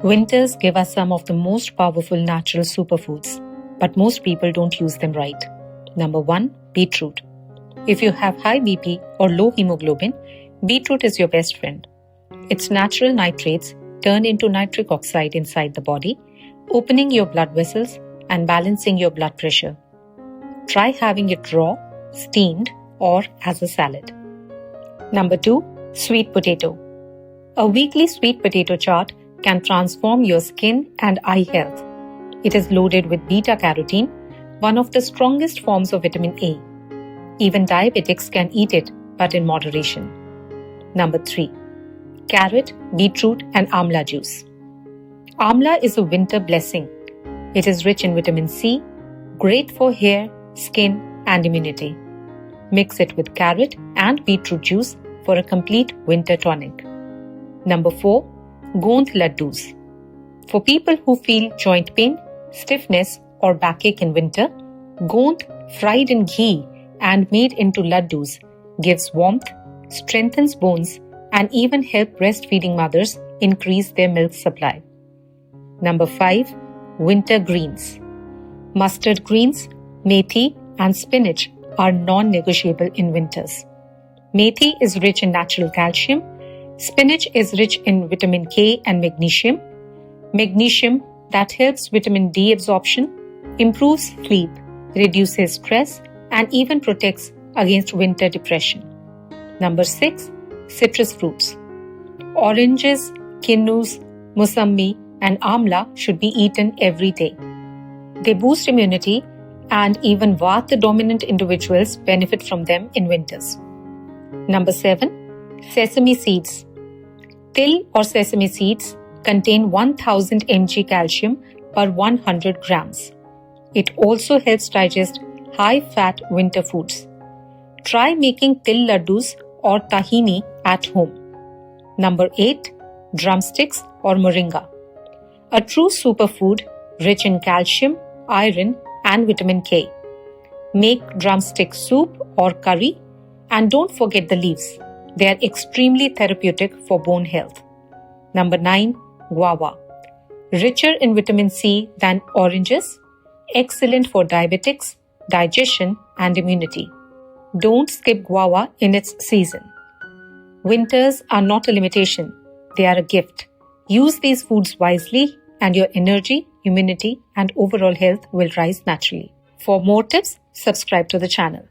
Winters give us some of the most powerful natural superfoods, but most people don't use them right. Number 1, beetroot. If you have high BP or low hemoglobin, beetroot is your best friend. Its natural nitrates turn into nitric oxide inside the body, opening your blood vessels and balancing your blood pressure. Try having it raw, steamed, or as a salad. Number 2, sweet potato. A weekly sweet potato chart can transform your skin and eye health. It is loaded with beta-carotene, one of the strongest forms of vitamin A. Even diabetics can eat it, but in moderation. Number 3, carrot, beetroot, and amla juice. Amla is a winter blessing. It is rich in vitamin C, great for hair, skin, and immunity. Mix it with carrot and beetroot juice for a complete winter tonic. Number 4, Gond laddus. For people who feel joint pain, stiffness, or backache in winter, Gond fried in ghee and made into laddus gives warmth, strengthens bones, and even help breastfeeding mothers increase their milk supply. Number 5, winter greens. Mustard greens, methi, and spinach are non-negotiable in winters. Methi is rich in natural calcium. Spinach is rich in vitamin K and magnesium. Magnesium that helps vitamin D absorption, improves sleep, reduces stress, and even protects against winter depression. Number 6, citrus fruits. Oranges, kinnus, musambi, and amla should be eaten every day. They boost immunity, and even Vata-dominant individuals benefit from them in winters. Number 7, sesame seeds. Till or sesame seeds contain 1000 mg calcium per 100 grams. It also helps digest high-fat winter foods. Try making till laddus or tahini at home. Number 8, drumsticks or moringa. A true superfood rich in calcium, iron, and vitamin K. Make drumstick soup or curry, and don't forget the leaves. They are extremely therapeutic for bone health. Number 9, guava. Richer in vitamin C than oranges, excellent for diabetics, digestion, and immunity. Don't skip guava in its season. Winters are not a limitation, they are a gift. Use these foods wisely and your energy, immunity, and overall health will rise naturally. For more tips, subscribe to the channel.